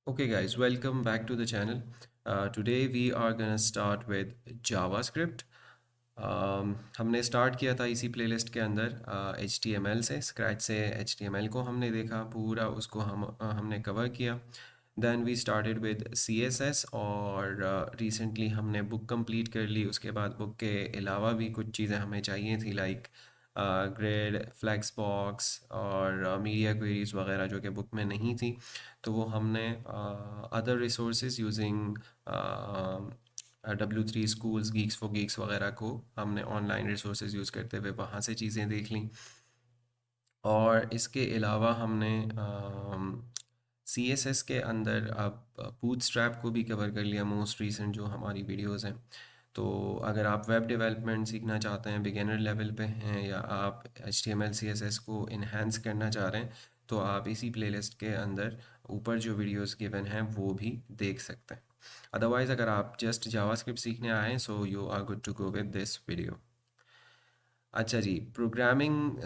Okay guys, welcome back to the channel. Today we are gonna start with JavaScript. हमने start किया था इसी playlist के अंदर HTML से स्क्रैच से HTML को हमने देखा पूरा उसको हमने कवर किया. Then we started with CSS और रिसेंटली हमने बुक कंप्लीट कर ली. उसके बाद बुक के अलावा भी कुछ चीज़ें हमें चाहिए थी लाइक ग्रिड फ्लैक्स बॉक्स और मीडिया क्वेरीज वगैरह जो कि बुक में नहीं थी. तो वो हमने other resources using W3 schools Geeks for Geeks वगैरह को हमने ऑनलाइन रिसोर्सेज यूज़ करते हुए वहाँ से चीज़ें देख लीं. और इसके अलावा हमने CSS के अंदर अब बूटस्ट्रैप को भी कवर कर लिया मोस्ट रीसेंट जो हमारी वीडियोस हैं. तो अगर आप वेब डेवलपमेंट सीखना चाहते हैं बिगिनर लेवल पे हैं या आप HTML CSS को इन्हेंस करना चाह रहे हैं तो आप इसी प्लेलिस्ट के अंदर ऊपर जो वीडियोस गिवन हैं वो भी देख सकते हैं. अदरवाइज़ अगर आप जस्ट जावास्क्रिप्ट सीखने आए हैं so you are good to go with this video. अच्छा जी, प्रोग्रामिंग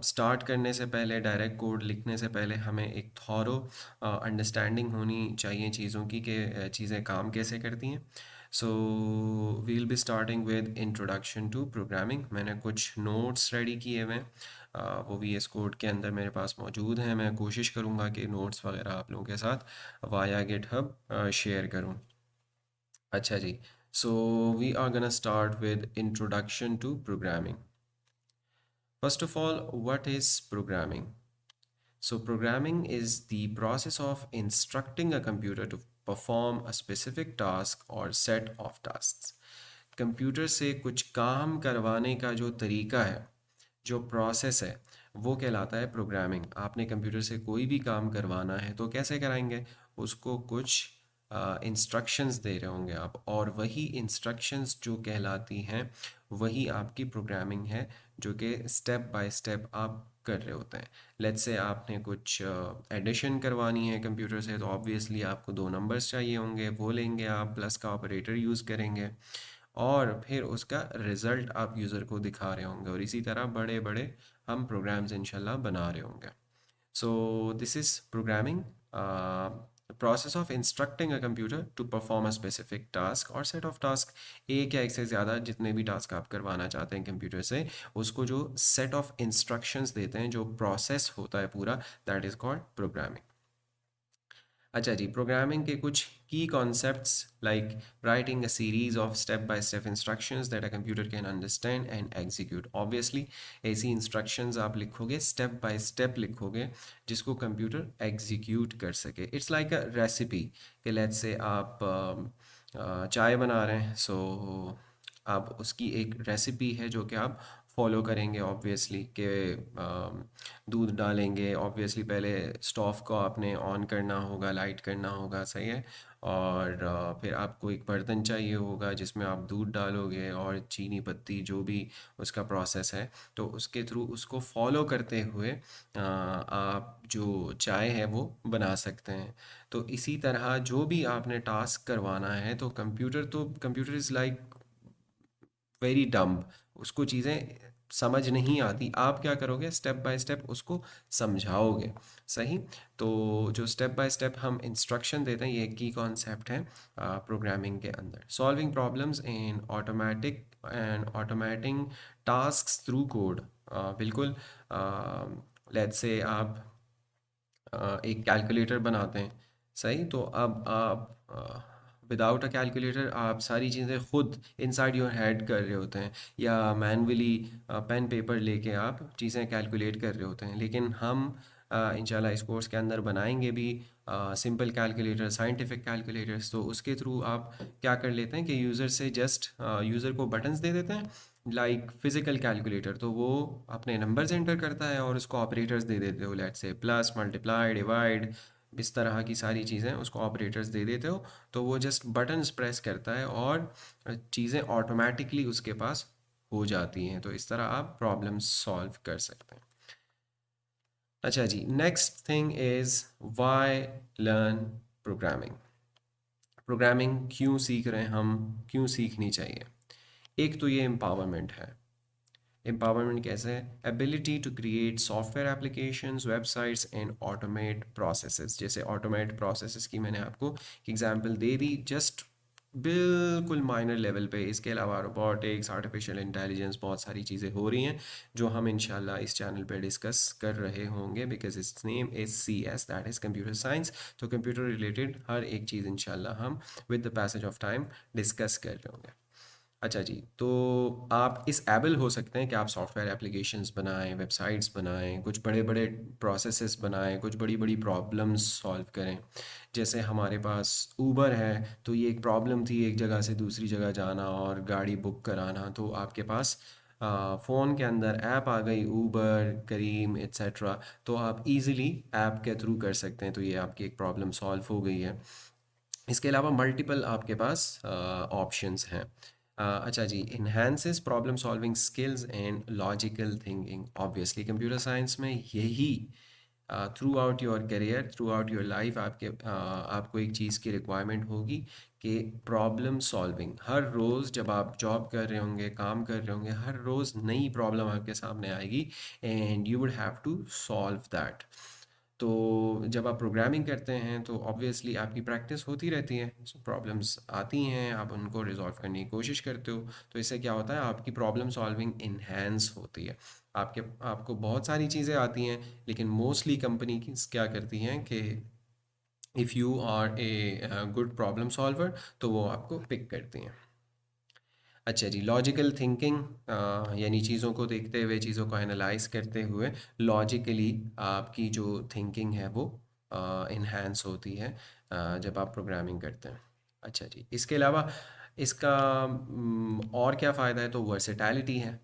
स्टार्ट करने से पहले डायरेक्ट कोड लिखने से पहले हमें एक थॉरो अंडरस्टैंडिंग होनी चाहिए चीज़ों की कि चीज़ें काम कैसे करती हैं. So we'll be starting with introduction to programming. मैंने कुछ नोट्स रेडी किए हुए हैं. वो VS कोड के अंदर मेरे पास मौजूद हैं. मैं कोशिश करूँगा कि नोट्स वगैरह आप लोगों के साथ वाया गिटहब शेयर करूँ. अच्छा जी, so we are gonna start with introduction to programming. First of all, what is programming? So, programming is the process of instructing a computer to perform a specific task or set of tasks. Computer से कुछ काम करवाने का जो तरीका है, जो process है, वो कहलाता है प्रोग्रामिंग. आपने कंप्यूटर से कोई भी काम करवाना है तो कैसे कराएंगे? उसको कुछ इंस्ट्रक्शंस दे रहे होंगे आप और वही इंस्ट्रक्शंस जो कहलाती हैं वही आपकी प्रोग्रामिंग है जो कि स्टेप बाय स्टेप आप कर रहे होते हैं. लेट्स से आपने कुछ एडिशन करवानी है कंप्यूटर से तो ऑब्वियसली आपको दो नंबर्स चाहिए होंगे, वो लेंगे आप, प्लस का ऑपरेटर यूज़ करेंगे और फिर उसका रिज़ल्ट आप यूज़र को दिखा रहे होंगे और इसी तरह बड़े बड़े हम प्रोग्राम्स इंशाल्लाह बना रहे होंगे. So this is programming, the process of instructing a computer to perform a specific task or set of task. एक या एक से ज़्यादा जितने भी टास्क आप करवाना चाहते हैं कंप्यूटर से उसको जो set of instructions देते हैं जो प्रोसेस होता है पूरा that is called programming. अच्छा जी, प्रोग्रामिंग के कुछ की concepts like writing a series of step by step instructions that a computer can understand and execute. Obviously ऐसी इंस्ट्रक्शंस आप लिखोगे, स्टेप बाय स्टेप लिखोगे जिसको कंप्यूटर एग्जीक्यूट कर सके. इट्स लाइक अ रेसिपी कि लेट्स से आप चाय बना रहे हैं सो आप उसकी एक रेसिपी है जो कि आप फॉलो करेंगे ऑब्वियसली कि दूध डालेंगे. ऑब्वियसली पहले स्टोव को आपने ऑन करना होगा, लाइट करना होगा, सही है. और फिर आपको एक बर्तन चाहिए होगा जिसमें आप दूध डालोगे और चीनी पत्ती जो भी उसका प्रोसेस है तो उसके थ्रू उसको फॉलो करते हुए आप जो चाय है वो बना सकते हैं. तो इसी तरह जो भी आपने टास्क करवाना है तो computer is like very dumb. उसको चीज़ें समझ नहीं आती. आप क्या करोगे? स्टेप बाय स्टेप उसको समझाओगे, सही. तो जो स्टेप बाय स्टेप हम इंस्ट्रक्शन देते हैं ये की कॉन्सेप्ट है प्रोग्रामिंग के अंदर. Solving problems in automatic and automating task through code. बिल्कुल. लेट्स से आप एक कैलकुलेटर बनाते हैं, सही. तो अब आप विदाउट अ कैलकुलेटर आप सारी चीज़ें खुद इनसाइड योर हेड कर रहे होते हैं या मैनुअली पेन पेपर लेके आप चीज़ें कैलकुलेट कर रहे होते हैं. लेकिन हम इंशाल्लाह इस कोर्स के अंदर बनाएंगे भी सिंपल कैलकुलेटर, साइंटिफिक कैलकुलेटर्स. तो उसके थ्रू आप क्या कर लेते हैं कि यूज़र से जस्ट यूज़र को बटन्स दे देते हैं लाइक फिजिकल कैलकुलेटर. तो वो अपने नंबर्स एंटर करता है और उसको ऑपरेटर्स दे देते हो. Let's say plus, multiply, divide, इस तरह की सारी चीज़ें उसको ऑपरेटर्स दे देते हो. तो वो जस्ट बटन्स प्रेस करता है और चीज़ें ऑटोमेटिकली उसके पास हो जाती हैं. तो इस तरह आप प्रॉब्लम सॉल्व कर सकते हैं. अच्छा जी, next thing is why learn programming. Programming क्यों सीख रहे हैं हम, क्यों सीखनी चाहिए? एक तो ये एम्पावरमेंट है. एम्पावरमेंट कैसे है? Ability to create software applications, websites and automate processes. जैसे ऑटोमेट प्रोसेसेस की मैंने आपको एग्जांपल दे दी, जस्ट बिल्कुल माइनर लेवल पे। इसके अलावा रोबोटिक्स, आर्टिफिशियल इंटेलिजेंस, बहुत सारी चीज़ें हो रही हैं जो हम इंशाल्लाह इस चैनल पे डिस्कस कर रहे होंगे, because it's name is CS, that is computer science. तो कंप्यूटर रिलेटेड हर एक चीज़ इंशाल्लाह हम with the passage of time discuss कर रहे होंगे। अच्छा जी, तो आप इस एबल हो सकते हैं कि आप सॉफ्टवेयर एप्लीकेशंस बनाएं, वेबसाइट्स बनाएं, कुछ बड़े बड़े प्रोसेसेस बनाएं, कुछ बड़ी बड़ी प्रॉब्लम्स सॉल्व करें। जैसे हमारे पास ऊबर है, तो ये एक प्रॉब्लम थी एक जगह से दूसरी जगह जाना और गाड़ी बुक कराना। तो आपके पास फ़ोन के अंदर ऐप आ गई, ऊबर, करीम एट्सेट्रा। तो आप इजीली ऐप के थ्रू कर सकते हैं, तो ये आपकी एक प्रॉब्लम सॉल्व हो गई है। इसके अलावा मल्टीपल आपके पास ऑप्शंस हैं। अच्छा जी, enhances problem solving skills and logical thinking. Obviously computer science में यही throughout your career, throughout your life आपको एक चीज़ की रिक्वायरमेंट होगी कि प्रॉब्लम सॉल्विंग। हर रोज़ जब आप जॉब कर रहे होंगे, काम कर रहे होंगे, हर रोज़ नई प्रॉब्लम आपके सामने आएगी and you would have to solve that. तो जब आप प्रोग्रामिंग करते हैं तो ऑब्वियसली आपकी प्रैक्टिस होती रहती है, सो प्रॉब्लम्स आती हैं, आप उनको रिजॉल्व करने की कोशिश करते हो। तो इससे क्या होता है, आपकी प्रॉब्लम सॉल्विंग इन्हेंस होती है। आपको बहुत सारी चीज़ें आती हैं, लेकिन मोस्टली कंपनी की क्या करती हैं कि if you are a good problem solver तो वो आपको पिक करती हैं। अच्छा जी, लॉजिकल थिंकिंग, यानी चीज़ों को देखते हुए, चीज़ों को एनालाइज करते हुए लॉजिकली आपकी जो थिंकिंग है वो इन्हांस होती है जब आप प्रोग्रामिंग करते हैं। अच्छा जी, इसके अलावा इसका और क्या फ़ायदा है, तो वर्सेटैलिटी है।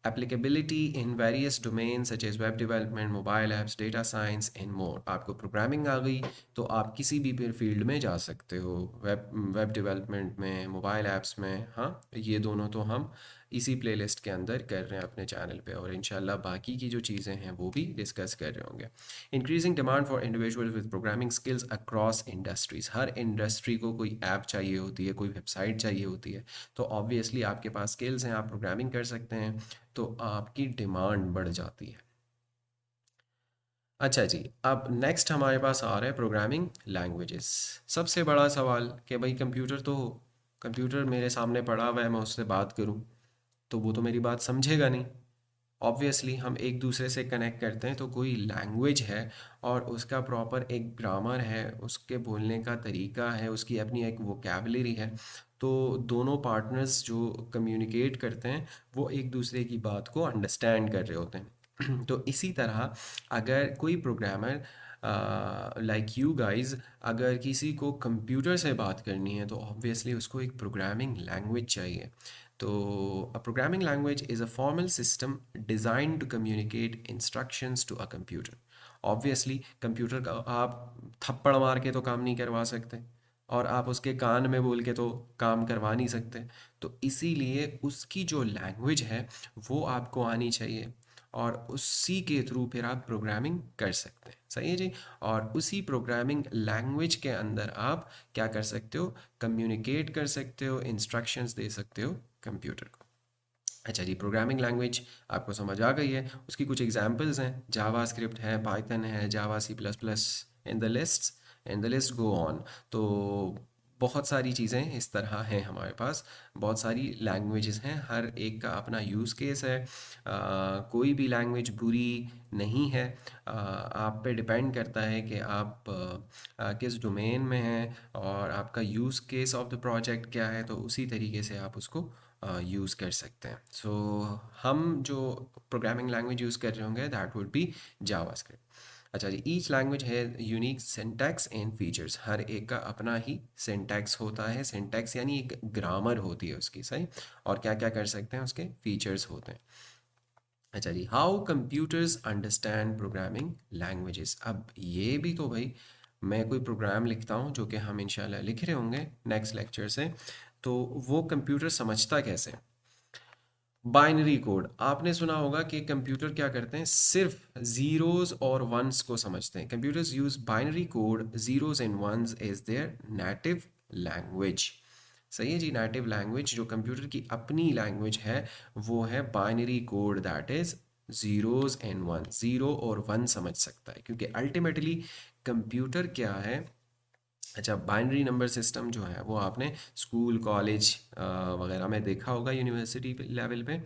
applicability in various domains such as web development, mobile apps, data science and more। आपको प्रोग्रामिंग आ गई तो आप किसी भी फील्ड में जा सकते हो, वेब डेवलपमेंट में, मोबाइल ऐप्स में। हाँ, ये दोनों तो हम इसी प्लेलिस्ट के अंदर कर रहे हैं अपने चैनल पे, और इंशाल्लाह बाकी की जो चीज़ें हैं वो भी डिस्कस कर रहे होंगे। Increasing demand for individual with programming skills across industries. Her industry को कोई ऐप चाहिए होती है, कोई वेबसाइट चाहिए होती है। तो ऑब्वियसली आपके पास स्किल्स हैं, आप प्रोग्रामिंग कर सकते हैं, तो आपकी डिमांड बढ़ जाती है। अच्छा जी, अब नेक्स्ट हमारे पास आ रहा है प्रोग्रामिंग लैंग्वेजेस। सबसे बड़ा सवाल कि भाई कंप्यूटर मेरे सामने पड़ा हुआ है, मैं उससे बात करूं तो वो तो मेरी बात समझेगा नहीं। ऑब्वियसली हम एक दूसरे से कनेक्ट करते हैं तो कोई लैंग्वेज है और उसका प्रॉपर एक ग्रामर है, उसके बोलने का तरीका है, उसकी अपनी एक वोकैबुलरी है। तो दोनों पार्टनर्स जो कम्युनिकेट करते हैं वो एक दूसरे की बात को अंडरस्टैंड कर रहे होते हैं। तो इसी तरह अगर कोई प्रोग्रामर लाइक यू गाइस अगर किसी को कंप्यूटर से बात करनी है तो ऑब्वियसली उसको एक प्रोग्रामिंग लैंग्वेज चाहिए। तो a programming language is a formal system designed to communicate instructions to a computer। Obviously computer का आप थप्पड़ मार के तो काम नहीं करवा सकते और आप उसके कान में बोल के तो काम करवा नहीं सकते। तो इसीलिए उसकी जो लैंग्वेज है वो आपको आनी चाहिए और उसी के थ्रू फिर आप प्रोग्रामिंग कर सकते हैं। सही है जी। और उसी प्रोग्रामिंग लैंग्वेज के अंदर आप क्या कर सकते हो, कम्युनिकेट कर सकते हो, इंस्ट्रक्शंस दे सकते हो कंप्यूटर को। अच्छा जी, प्रोग्रामिंग लैंग्वेज आपको समझ आ गई है, उसकी कुछ एग्जांपल्स हैं, जावा स्क्रिप्ट है, पाइथन है, जावा C++, and the list go on. तो बहुत सारी चीज़ें इस तरह हैं हमारे पास, बहुत सारी लैंग्वेजेस हैं, हर एक का अपना यूज़ केस है। कोई भी लैंग्वेज बुरी नहीं है। आप पे डिपेंड करता है कि आप किस डोमेन में हैं और आपका use case of the project क्या है, तो उसी तरीके से आप उसको यूज़ कर सकते हैं। सो हम जो प्रोग्रामिंग लैंग्वेज यूज़ कर रहे होंगे दैट वुड बी जावास्क्रिप्ट। अच्छा जी, ईच लैंग्वेज है यूनिक सिंटैक्स एंड फीचर्स। हर एक का अपना ही सिंटैक्स होता है, सिंटैक्स यानी एक ग्रामर होती है उसकी। सही। और क्या क्या कर सकते हैं, उसके फीचर्स होते हैं। अच्छा जी, how computers understand programming languages. अब ये भी तो भाई, मैं कोई प्रोग्राम लिखता हूँ जो कि हम इंशाल्लाह लिख रहे होंगे नेक्स्ट लेक्चर से, तो वो कंप्यूटर समझता कैसे। बाइनरी कोड आपने सुना होगा कि कंप्यूटर क्या करते हैं, सिर्फ ज़ीरोज़ और वंस को समझते हैं। Computers use binary code, zeros and ones as their native language. सही है जी। नेटिव लैंग्वेज जो कंप्यूटर की अपनी लैंग्वेज है वो है binary code, that is zeros and one, zero और वन समझ सकता है, क्योंकि अल्टीमेटली कंप्यूटर क्या है। अच्छा, बाइनरी नंबर सिस्टम जो है वो आपने स्कूल कॉलेज वगैरह में देखा होगा, यूनिवर्सिटी लेवल पे।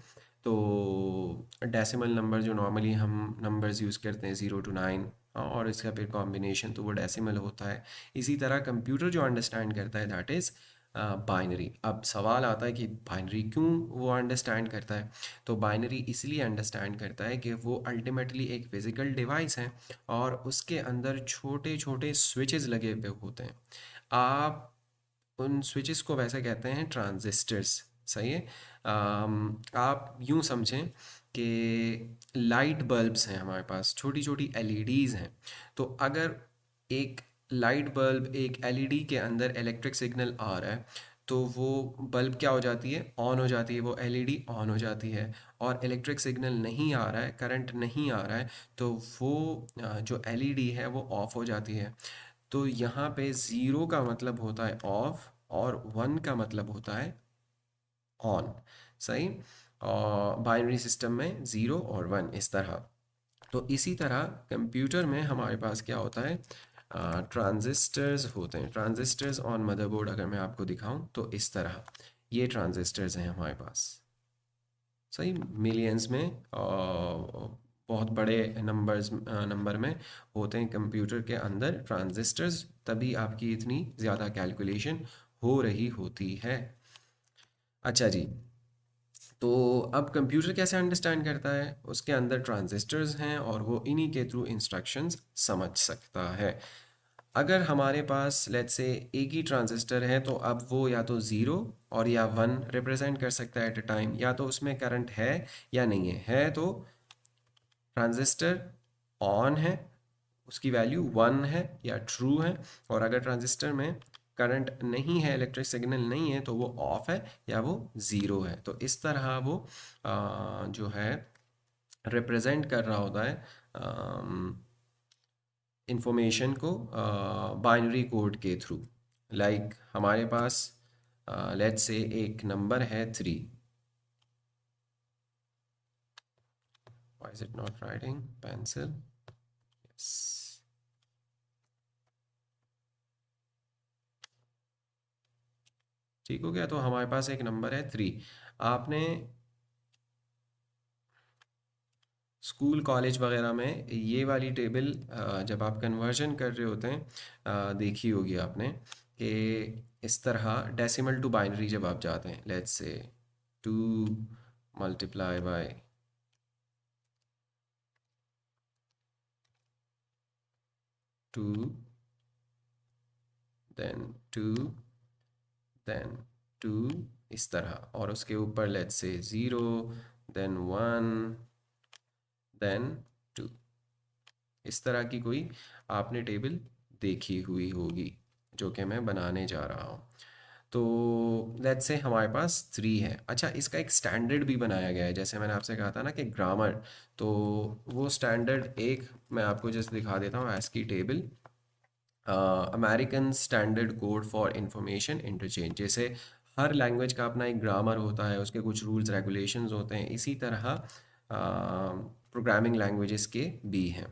तो डेसिमल नंबर जो नॉर्मली हम नंबर्स यूज़ करते हैं 0 to 9, और इसका फिर कॉम्बिनेशन तो वो डेसिमल होता है। इसी तरह कंप्यूटर जो अंडरस्टैंड करता है दैट इज़ बाइनरी। अब सवाल आता है कि बाइनरी क्यों वो अंडरस्टैंड करता है। तो बाइनरी इसलिए अंडरस्टैंड करता है कि वो अल्टीमेटली एक फिज़िकल डिवाइस है और उसके अंदर छोटे छोटे स्विचेस लगे हुए होते हैं। आप उन स्विचेस को वैसे कहते हैं ट्रांजिस्टर्स। सही है। आप यूं समझें कि लाइट बल्ब्स हैं हमारे पास, छोटी छोटी एलईडीज़ हैं। तो अगर एक लाइट बल्ब, एक एलईडी के अंदर इलेक्ट्रिक सिग्नल आ रहा है, तो वो बल्ब क्या हो जाती है, ऑन हो जाती है, वो एलईडी ऑन हो जाती है। और इलेक्ट्रिक सिग्नल नहीं आ रहा है, करंट नहीं आ रहा है, तो वो जो एलईडी है वो ऑफ हो जाती है। तो यहाँ पे ज़ीरो का मतलब होता है ऑफ और वन का मतलब होता है ऑन। सही। और बाइनरी सिस्टम में ज़ीरो और वन इस तरह। तो इसी तरह कंप्यूटर में हमारे पास क्या होता है, ट्रांजिस्टर्स होते हैं। ट्रांजिस्टर्स ऑन मदरबोर्ड अगर मैं आपको दिखाऊं तो इस तरह ये ट्रांजिस्टर्स हैं हमारे पास। सही। मिलियंस में बहुत बड़े नंबर में होते हैं कंप्यूटर के अंदर ट्रांजिस्टर्स, तभी आपकी इतनी ज़्यादा कैलकुलेशन हो रही होती है। अच्छा जी। तो अब कंप्यूटर कैसे अंडरस्टैंड करता है, उसके अंदर ट्रांजिस्टर्स हैं और वो इन्हीं के थ्रू इंस्ट्रक्शंस समझ सकता है। अगर हमारे पास लेट्स से एक ही ट्रांजिस्टर है तो अब वो या तो ज़ीरो और या वन रिप्रेजेंट कर सकता है एट अ टाइम, या तो उसमें करंट है या नहीं है तो ट्रांजिस्टर ऑन है, उसकी वैल्यू वन है या ट्रू है। और अगर ट्रांजिस्टर में करंट नहीं है, इलेक्ट्रिक सिग्नल नहीं है, तो वो ऑफ है या वो ज़ीरो है। तो इस तरह वो जो है रिप्रेजेंट कर रहा होता है इंफॉर्मेशन को बाइनरी कोड के थ्रू। लाइक हमारे पास लेट्स से एक नंबर है 3। Why is it not writing pencil. Yes. ठीक हो गया। तो हमारे पास एक नंबर है 3। आपने स्कूल कॉलेज वगैरह में ये वाली टेबल जब आप कन्वर्जन कर रहे होते हैं देखी होगी आपने कि इस तरह डेसिमल टू बाइनरी जब आप जाते हैं, let's say 2 multiply by 2, then 2, then 2, इस तरह, और उसके ऊपर लेट्स से 0, देन 1, देन 2। इस तरह की कोई आपने टेबल देखी हुई होगी जो कि मैं बनाने जा रहा हूँ। तो लेट्स से हमारे पास 3 है। अच्छा, इसका एक स्टैंडर्ड भी बनाया गया है, जैसे मैंने आपसे कहा था ना कि ग्रामर। तो वो स्टैंडर्ड एक मैं आपको जस्ट दिखा देता हूँ, एस की table American standard code for information interchange. जैसे हर लैंग्वेज का अपना एक ग्रामर होता है, उसके कुछ रूल्स रेगुलेशंस होते हैं, इसी तरह प्रोग्रामिंग लैंग्वेजेस के भी हैं।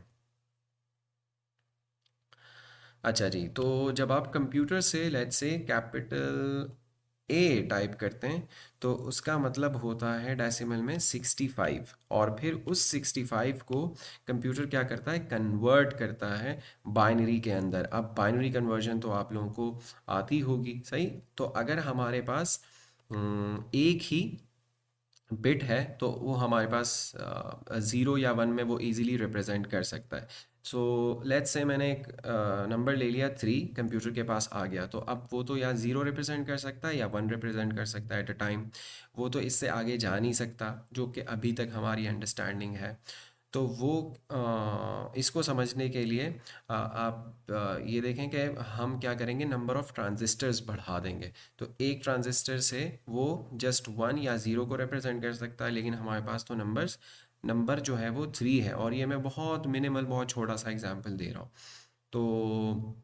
अच्छा जी। तो जब आप कंप्यूटर से let's say capital A type करते हैं तो उसका मतलब होता है डेसिमल में 65, और फिर उस 65 को कंप्यूटर क्या करता है, कन्वर्ट करता है बाइनरी के अंदर। अब बाइनरी कन्वर्जन तो आप लोगों को आती होगी। सही। तो अगर हमारे पास एक ही बिट है तो वो हमारे पास ज़ीरो या वन में वो इजीली रिप्रेजेंट कर सकता है। सो लेट्स से मैंने एक नंबर ले लिया 3, कंप्यूटर के पास आ गया, तो अब वो तो या ज़ीरो रिप्रेजेंट कर सकता है या वन रिप्रेजेंट कर सकता है एट अ टाइम। वो तो इससे आगे जा नहीं सकता, जो कि अभी तक हमारी अंडरस्टैंडिंग है। तो वो इसको समझने के लिए आप ये देखें कि हम क्या करेंगे, नंबर ऑफ़ ट्रांजिस्टर्स बढ़ा देंगे। तो एक ट्रांजिस्टर से वो जस्ट वन या ज़ीरो को रिप्रेजेंट कर सकता है, लेकिन हमारे पास तो नंबर जो है वो 3 है। और ये मैं बहुत मिनिमल, बहुत छोटा सा एग्जांपल दे रहा हूँ। तो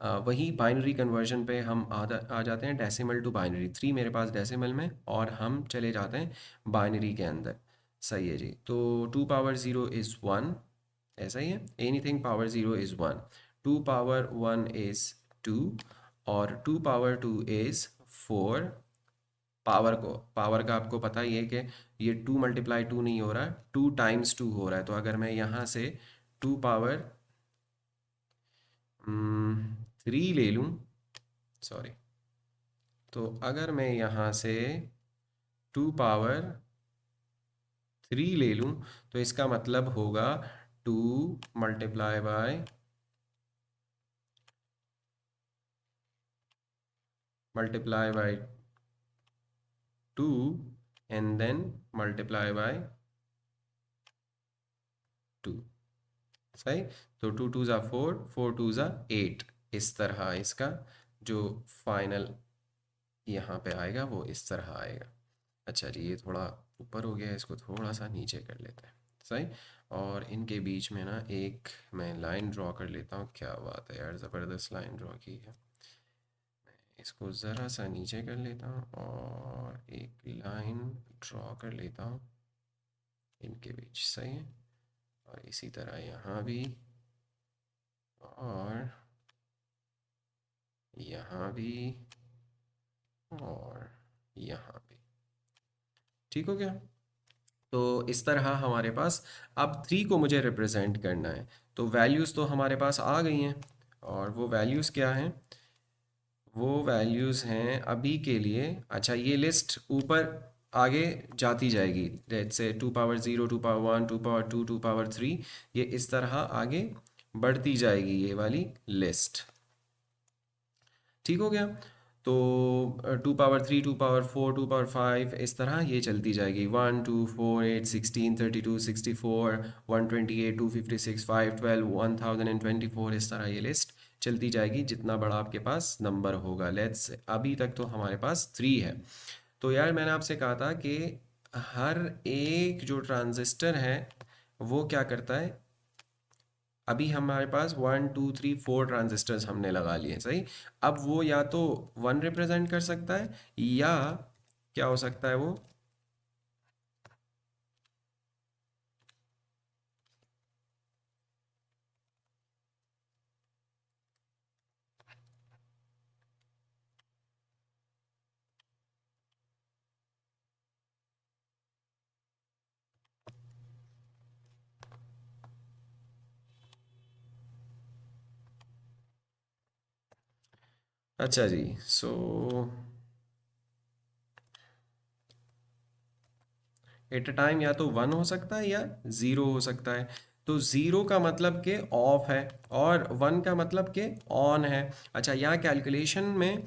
वही बाइनरी कन्वर्जन पे हम आ जाते हैं डेसिमल टू बाइनरी। 3 मेरे पास डेसिमल में और हम चले जाते हैं बाइनरी के अंदर। सही है जी। तो 2 पावर 0 इज़ 1, ऐसा ही है, anything power 0 is 1, 2 power 1 is 2 और 2 पावर 2 इज़ 4। पावर का आपको पता ही है कि ये 2 मल्टीप्लाई 2 नहीं हो रहा है, 2 टाइम्स 2 हो रहा है। तो अगर मैं यहाँ से 2 पावर 3 ले लूँ, सॉरी, तो अगर मैं यहाँ से 2 पावर 3 ले लूँ तो इसका मतलब होगा 2 multiply by multiply by 2 and then multiply by 2। सही। तो 2 टू ज़ा 4, 4 टू ज़ा 8, इस तरह इसका जो फाइनल यहाँ पे आएगा वो इस तरह आएगा। अच्छा जी, ये थोड़ा ऊपर हो गया है, इसको थोड़ा सा नीचे कर लेते हैं। सही। और इनके बीच में ना एक मैं लाइन ड्रॉ कर लेता हूँ। क्या बात है यार, ज़बरदस्त लाइन ड्रॉ की है। इसको ज़रा सा नीचे कर लेता हूँ और एक लाइन ड्रॉ कर लेता हूँ इनके बीच। सही है। और इसी तरह यहाँ भी और यहाँ भी और यहाँ भी। ठीक हो गया। तो इस तरह हमारे पास अब 3 को मुझे रिप्रेजेंट करना है। तो वैल्यूज़ तो हमारे पास आ गई हैं और वो वैल्यूज़ क्या हैं? वो वैल्यूज़ हैं अभी के लिए। अच्छा, ये लिस्ट ऊपर आगे जाती जाएगी, जैसे 2 पावर 0, 2 पावर 1, 2 पावर 2, 2 पावर 3, ये इस तरह आगे बढ़ती जाएगी ये वाली लिस्ट। ठीक हो गया। तो 2 पावर 3, 2 पावर 4, 2 पावर 5, इस तरह ये चलती जाएगी। 1, 2, 4, 8, 16, 32, 64, 128, 256, 512, 1024, इस तरह ये लिस्ट चलती जाएगी जितना बड़ा आपके पास नंबर होगा। लेट्स, अभी तक तो हमारे पास 3 है। तो यार मैंने आपसे कहा था कि हर एक जो ट्रांजिस्टर है वो क्या करता है। अभी हमारे पास 1 2 3 4 ट्रांजिस्टर्स हमने लगा लिए, सही। अब वो या तो 1 रिप्रेजेंट कर सकता है या क्या हो सकता है वो, अच्छा जी। सो एट अ टाइम या तो 1 हो सकता है या 0 हो सकता है। तो 0 का मतलब के ऑफ है और 1 का मतलब के ऑन है। अच्छा, यहाँ कैलकुलेशन में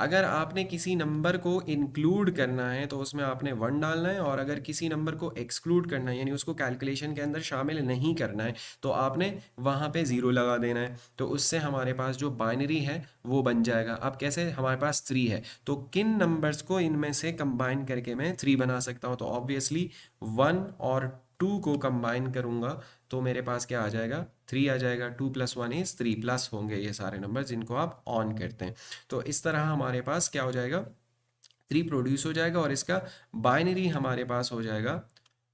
अगर आपने किसी नंबर को इंक्लूड करना है तो उसमें आपने 1 डालना है, और अगर किसी नंबर को एक्सक्लूड करना है यानी उसको कैलकुलेशन के अंदर शामिल नहीं करना है तो आपने वहाँ पे 0 लगा देना है। तो उससे हमारे पास जो बाइनरी है वो बन जाएगा। अब कैसे, हमारे पास 3 है तो किन नंबर्स को इनमें से कंबाइन करके मैं 3 बना सकता हूँ? तो ऑब्वियसली 1 और 2 को कंबाइन करूँगा तो मेरे पास क्या आ जाएगा, 3 आ जाएगा। 2 + 1 इज 3, प्लस होंगे ये सारे नंबर जिनको आप ऑन करते हैं। तो इस तरह हमारे पास क्या हो जाएगा, 3 प्रोड्यूस हो जाएगा और इसका बाइनरी हमारे पास हो जाएगा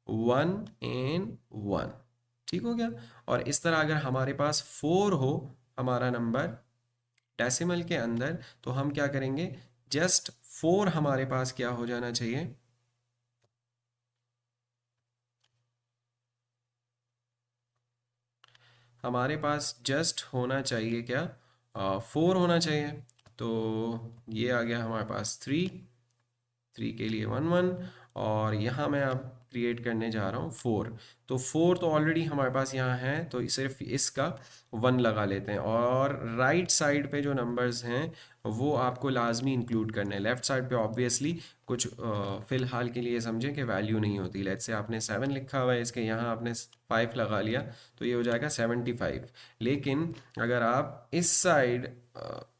1 एंड 1। ठीक हो गया। और इस तरह अगर हमारे पास 4 हो हमारा नंबर डेसिमल के अंदर तो हम क्या करेंगे, जस्ट 4 हमारे पास क्या हो जाना चाहिए, हमारे पास जस्ट होना चाहिए क्या, 4 होना चाहिए। तो ये आ गया हमारे पास 3, 3 के लिए 1 1, और यहाँ मैं अब क्रिएट करने जा रहा हूँ 4। तो 4 तो ऑलरेडी हमारे पास यहाँ है तो सिर्फ इसका 1 लगा लेते हैं। और राइट साइड पे जो नंबर्स हैं वो आपको लाजमी इंक्लूड करने हैं। लेफ़्ट साइड पे ऑब्वियसली कुछ फ़िलहाल के लिए समझें कि वैल्यू नहीं होती। लेट्स से आपने 7 लिखा हुआ है, इसके यहाँ आपने 5 लगा लिया तो ये हो जाएगा 75। लेकिन अगर आप इस साइड,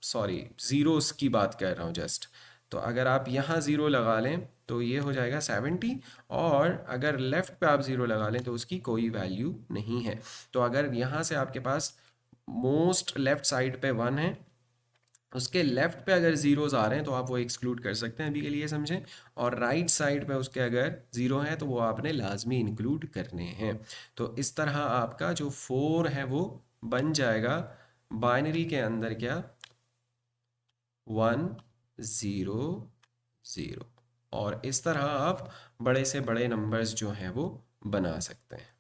सॉरी, ज़ीरोस की बात कर रहा हूँ जस्ट, तो अगर आप यहाँ ज़ीरो लगा लें तो ये हो जाएगा 70, और अगर लेफ़्ट पे आप ज़ीरो लगा लें तो उसकी कोई वैल्यू नहीं है। तो अगर यहाँ से आपके पास मोस्ट लेफ़्ट साइड पे 1 है उसके लेफ्ट पे अगर ज़ीरोज़ आ रहे हैं तो आप वो एक्सक्लूड कर सकते हैं अभी के लिए समझें, और राइट साइड पे उसके अगर ज़ीरो हैं तो वो आपने लाजमी इंक्लूड करने हैं। तो इस तरह आपका जो 4 है वो बन जाएगा बाइनरी के अंदर क्या, 1 0 0, और इस तरह आप बड़े से बड़े नंबर्स जो हैं वो बना सकते हैं।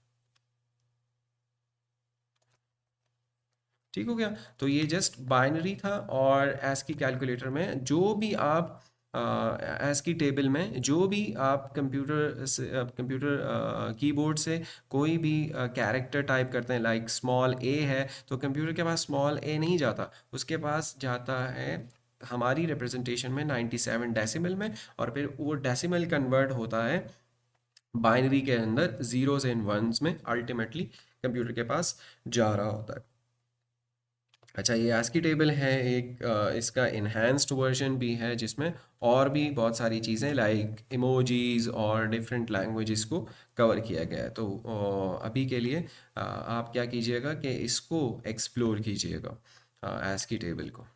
ठीक हो गया। तो ये जस्ट बाइनरी था, और एस की कैलकुलेटर में जो भी आप एस की टेबल में जो भी आप कंप्यूटर कीबोर्ड से कोई भी कैरेक्टर टाइप करते हैं, लाइक स्मॉल ए है तो कंप्यूटर के पास स्मॉल ए नहीं जाता, उसके पास जाता है हमारी रिप्रेजेंटेशन में 97 डेसिमल में, और फिर वो डेसिमल कन्वर्ट होता है बाइनरी के अंदर जीरोस एंड वंस में, अल्टीमेटली कंप्यूटर के पास जा रहा होता है। अच्छा, ये ASCII टेबल है एक, इसका इन्हेंस्ड वर्जन भी है जिसमें और भी बहुत सारी चीज़ें लाइक इमोजीज और डिफरेंट लैंग्वेजेस को कवर किया गया है। तो अभी के लिए आप क्या कीजिएगा कि इसको एक्सप्लोर कीजिएगा ASCII टेबल को।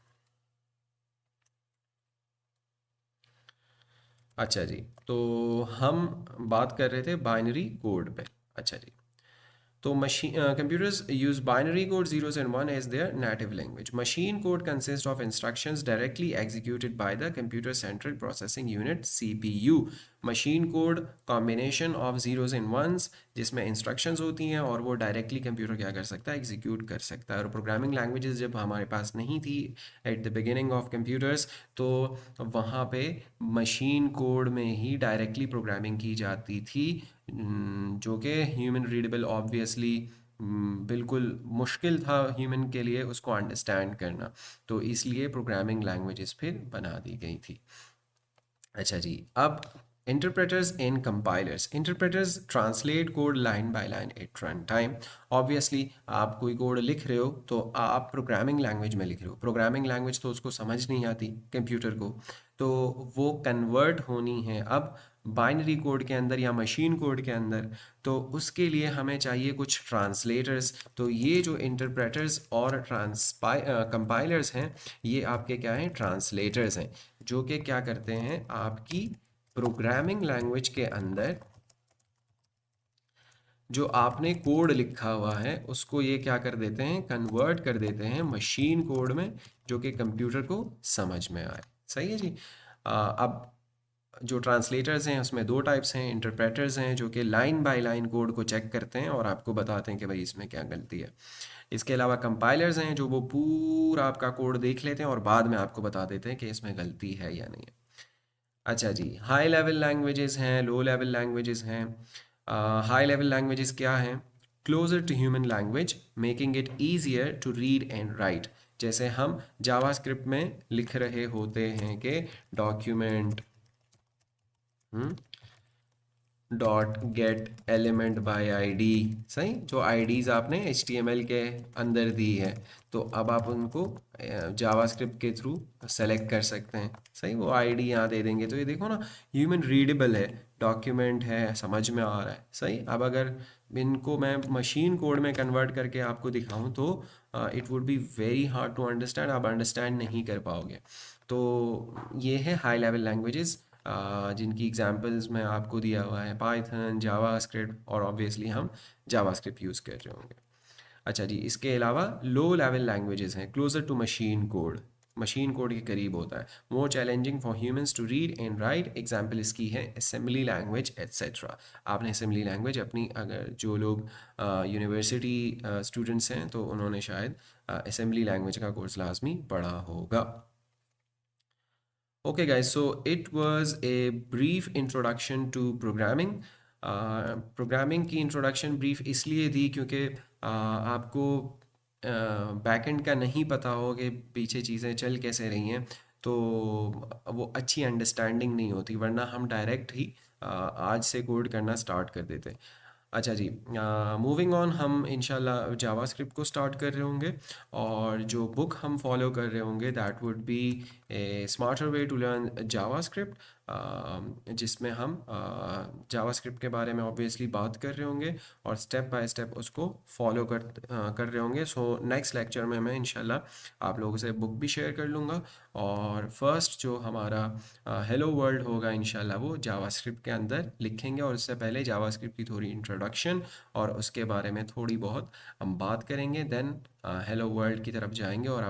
अच्छा जी, तो हम बात कर रहे थे बाइनरी कोड पे। अच्छा जी, तो machine computers use binary code zeros and one as their native language. Machine code consists of instructions directly executed by the computer central processing unit CPU. Machine code combination of zeros and ones जिसमें instructions होती हैं और वो directly computer क्या कर सकता है, execute कर सकता है। और प्रोग्रामिंग लैंग्वेजेस जब हमारे पास नहीं थी at the beginning of computers, तो वहाँ पे मशीन कोड में ही डायरेक्टली प्रोग्रामिंग की जाती थी, जो कि ह्यूमन रीडेबल ऑब्वियसली बिल्कुल मुश्किल था ह्यूमन के लिए उसको अंडरस्टैंड करना, तो इसलिए प्रोग्रामिंग लैंग्वेजेस फिर बना दी गई थी। अच्छा जी, अब interpreters and compilers. Interpreters translate code line by line at run time. Obviously आप कोई कोड लिख रहे हो तो आप प्रोग्रामिंग लैंग्वेज में लिख रहे हो, प्रोग्रामिंग लैंग्वेज तो उसको समझ नहीं आती कंप्यूटर को, तो वो कन्वर्ट होनी है अब बाइनरी कोड के अंदर या मशीन कोड के अंदर, तो उसके लिए हमें चाहिए कुछ ट्रांसलेटर्स। तो ये जो इंटरप्रेटर्स और कंपाइलर्स हैं, ये आपके क्या हैं, ट्रांसलेटर्स हैं, जो कि क्या करते हैं आपकी प्रोग्रामिंग लैंग्वेज के अंदर जो आपने कोड लिखा हुआ है उसको ये क्या कर देते हैं, कन्वर्ट कर देते हैं मशीन कोड में, जो कि कंप्यूटर को समझ में आए। सही है जी। अब जो ट्रांसलेटर्स हैं उसमें दो टाइप्स हैं, इंटरप्रेटर्स हैं जो कि लाइन बाय लाइन कोड को चेक करते हैं और आपको बताते हैं कि भाई इसमें क्या गलती है। इसके अलावा कंपाइलर्स हैं जो वो पूरा आपका कोड देख लेते हैं और बाद में आपको बता देते हैं कि इसमें गलती है या नहीं है। अच्छा जी, हाई लेवल लैंग्वेजेस हैं, लो लेवल लैंग्वेजेस हैं। हाई लेवल लैंग्वेजेस क्या हैं, closer to human language making it easier to read and write. जैसे हम जावास्क्रिप्ट में लिख रहे होते हैं कि document dot get element by ID, सही, जो आईडीज आपने HTML के अंदर दी है, तो अब आप उनको जावास्क्रिप्ट के थ्रू सेलेक्ट कर सकते हैं। सही, वो आईडी यहाँ दे देंगे तो ये देखो ना, ह्यूमन रीडेबल है, डॉक्यूमेंट है, समझ में आ रहा है। सही, अब अगर इनको मैं मशीन कोड में कन्वर्ट करके आपको दिखाऊं तो it would be very hard to understand, आप अंडरस्टैंड नहीं कर पाओगे। तो ये है हाई लेवल लैंग्वेजेस, जिनकी एग्जांपल्स में आपको दिया हुआ है पाइथन, जावास्क्रिप्ट, और ऑब्वियसली हम जावास्क्रिप्ट यूज़ कर रहे होंगे। अच्छा जी, इसके अलावा लो लेवल लैंग्वेजेस हैं, closer to machine code, machine code के करीब होता है, more challenging for humans to read and write. Example इसकी है असेंबली लैंग्वेज एट्सेट्रा। आपने असेंबली लैंग्वेज अपनी, अगर जो लोग यूनिवर्सिटी स्टूडेंट्स हैं तो उन्होंने शायद असेंबली लैंग्वेज का कोर्स लाजमी पढ़ा होगा। Okay, guys, so it was a brief introduction to programming. Programming की इंट्रोडक्शन ब्रीफ इसलिए दी क्योंकि आपको बैकएंड का नहीं पता हो कि पीछे चीज़ें चल कैसे रही हैं, तो वो अच्छी अंडरस्टैंडिंग नहीं होती, वरना हम डायरेक्ट ही आज से कोड करना स्टार्ट कर देते। अच्छा जी, मूविंग ऑन, हम इंशाल्लाह जावास्क्रिप्ट को स्टार्ट कर रहे होंगे, और जो बुक हम फॉलो कर रहे होंगे that would be a smarter way to learn JavaScript, जिसमें हम जावास्क्रिप्ट के बारे में ऑब्वियसली बात कर रहे होंगे और स्टेप बाय स्टेप उसको फॉलो कर रहे होंगे। सो नेक्स्ट लेक्चर में मैं इंशाल्लाह आप लोगों से बुक भी शेयर कर लूँगा, और फर्स्ट जो हमारा हेलो वर्ल्ड होगा इंशाल्लाह वो जावास्क्रिप्ट के अंदर लिखेंगे, और उससे पहले जावास्क्रिप्ट की थोड़ी इंट्रोडक्शन और उसके बारे में थोड़ी बहुत हम बात करेंगे। देन हेलो वर्ल्ड की तरफ जाएंगे और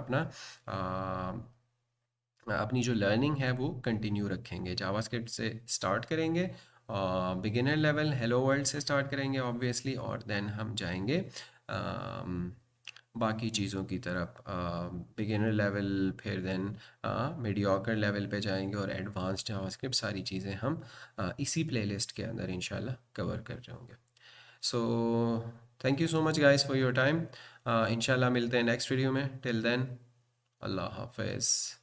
अपनी जो लर्निंग है वो कंटिन्यू रखेंगे, जावास्क्रिप्ट से स्टार्ट करेंगे, बिगिनर लेवल हेलो वर्ल्ड से स्टार्ट करेंगे ऑब्वियसली, और देन हम जाएंगे अम, बाकी चीज़ों की तरफ, बिगिनर लेवल, फिर देन मीडियोकर लेवल पे जाएंगे, और एडवांस्ड जावास्क्रिप्ट सारी चीज़ें हम इसी प्लेलिस्ट के अंदर इंशाल्लाह कवर कर रहे होंगे। So thank you so much guys for your time, इंशाल्लाह मिलते हैं नेक्स्ट वीडियो में। टिल देन, अल्लाह हाफिज़।